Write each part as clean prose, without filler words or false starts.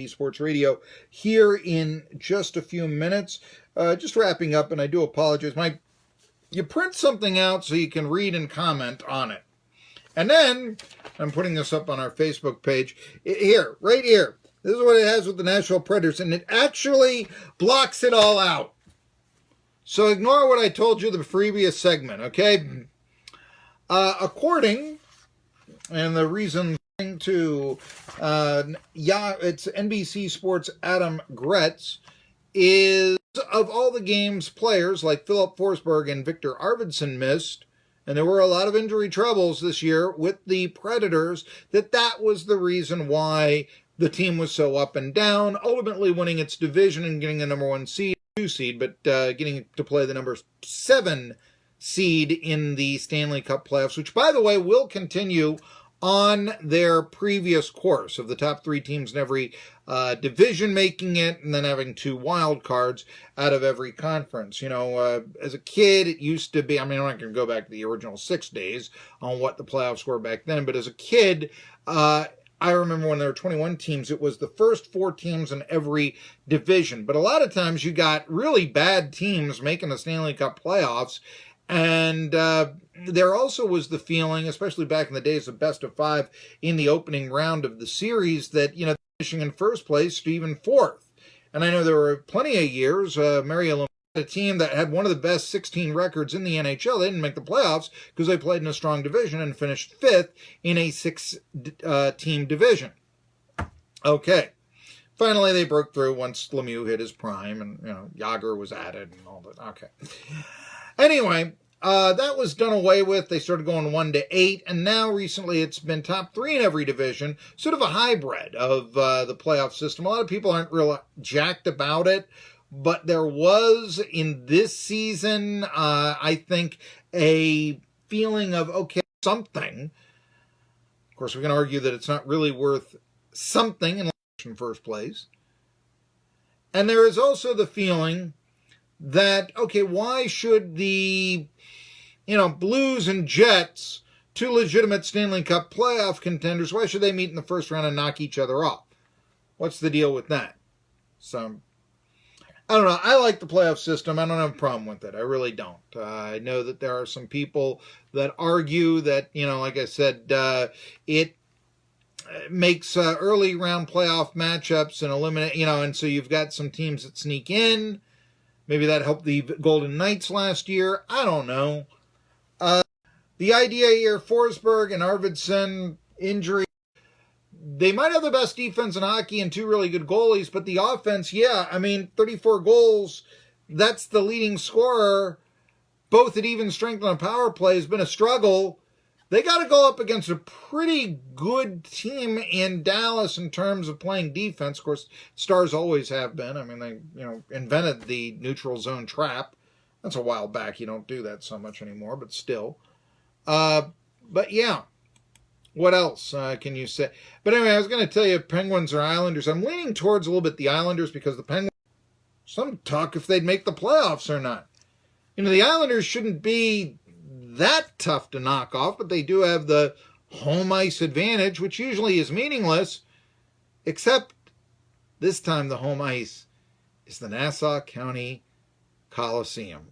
Sports Radio here in just a few minutes. Just wrapping up, and I do apologize. You print something out so you can read and comment on it. And then, I'm putting this up on our Facebook page. Right here. This is what it has with the Nashville Predators, and it actually blocks it all out. So ignore what I told you the previous segment, okay? According, and the reason to it's NBC Sports' Adam Gretz, is of all the games players like Philip Forsberg and Victor Arvidsson missed, and there were a lot of injury troubles this year with the Predators, that was the reason why the team was so up and down, ultimately winning its division and getting the number 1 seed, 2 seed, but getting to play the number 7 seed in the Stanley Cup playoffs, which, by the way, will continue on their previous course of the top 3 teams in every division making it, and then having 2 wild cards out of every conference. You know, as a kid, it used to be, I'm not going to go back to the original 6 days on what the playoffs were back then, but as a kid, I remember when there were 21 teams, it was the first 4 teams in every division. But a lot of times you got really bad teams making the Stanley Cup playoffs. And there also was the feeling, especially back in the days of best of 5 in the opening round of the series, that, finishing in first place to even 4th. And I know there were plenty of years, Mario, a team that had one of the best 16 records in the NHL. They didn't make the playoffs because they played in a strong division and finished 5th in a 6-team division. Okay. Finally, they broke through once Lemieux hit his prime and, Jágr was added and all that. Okay. Anyway, that was done away with. They started going 1-8, and now recently it's been top 3 in every division, sort of a hybrid of the playoff system. A lot of people aren't real jacked about it, but there was, in this season, I think, a feeling of, okay, something. Of course, we can argue that it's not really worth something in first place. And there is also the feeling that, okay, why should the, Blues and Jets, 2 legitimate Stanley Cup playoff contenders, why should they meet in the first round and knock each other off? What's the deal with that? So, I don't know. I like the playoff system. I don't have a problem with it. I really don't. I know that there are some people that argue that, like I said, it makes early round playoff matchups and eliminate, and so you've got some teams that sneak in. Maybe that helped the Golden Knights last year. I don't know. The idea here, Forsberg and Arvidsson injury, they might have the best defense in hockey and 2 really good goalies, but the offense, 34 goals, that's the leading scorer, both at even strength on a power play, has been a struggle. They got to go up against a pretty good team in Dallas in terms of playing defense. Of course, Stars always have been. They, invented the neutral zone trap. That's a while back. You don't do that so much anymore, but still. But yeah, what else can you say? But anyway, I was going to tell you Penguins or Islanders. I'm leaning towards a little bit the Islanders because the Penguins, some talk if they'd make the playoffs or not. The Islanders shouldn't be that tough to knock off, but they do have the home ice advantage, which usually is meaningless, except this time the home ice is the Nassau County Coliseum.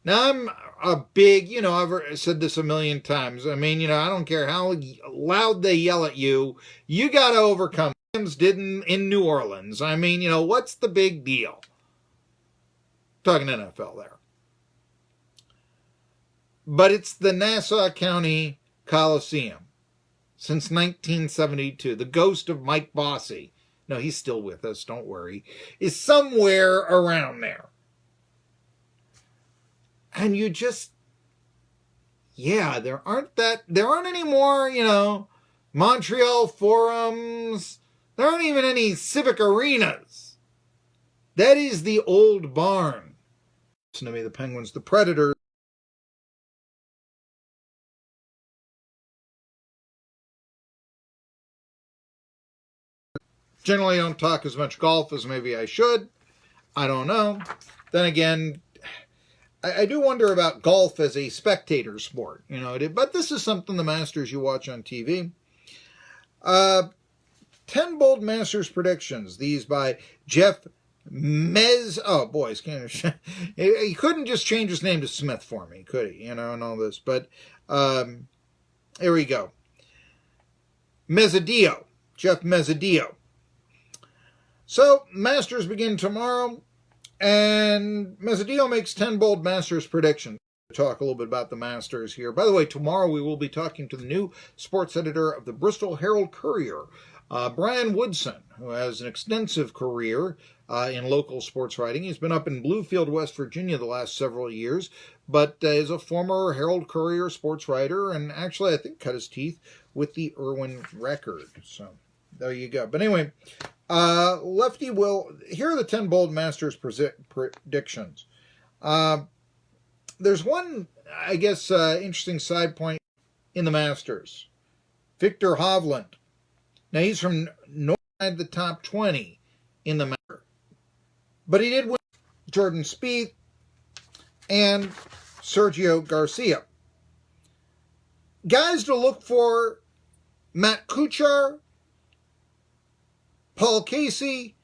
Now, I'm a big, I've said this a million times. I don't care how loud they yell at you, you got to overcome. Rams did in New Orleans. What's the big deal? Talking NFL there. But it's the Nassau County Coliseum since 1972. The ghost of Mike Bossy, no, he's still with us, don't worry, is somewhere around there. And you just, there aren't any more, Montreal Forums. There aren't even any civic arenas. That is the old barn. Listen to me, the Penguins, the Predators. Generally, I don't talk as much golf as maybe I should. I don't know. Then again, I do wonder about golf as a spectator sport, but this is something the Masters you watch on TV. 10 bold Masters predictions. These by Jeff Mez. Oh, boys, he couldn't just change his name to Smith for me, could he? And all this. But here we go. Mezzadio. Jeff Mezzadio. So, Masters begin tomorrow, and Mezzadio makes 10 bold Masters predictions. We'll talk a little bit about the Masters here. By the way, tomorrow we will be talking to the new sports editor of the Bristol Herald-Courier, Brian Woodson, who has an extensive career in local sports writing. He's been up in Bluefield, West Virginia the last several years, but is a former Herald-Courier sports writer, and actually I think cut his teeth with the Irwin Record. So there you go. But anyway, Lefty will... Here are the 10 bold Masters predictions. There's one, I guess, interesting side point in the Masters. Victor Hovland. Now, he's from north side of the top 20 in the Masters. But he did win Jordan Spieth and Sergio Garcia. Guys to look for: Matt Kuchar, Paul Casey,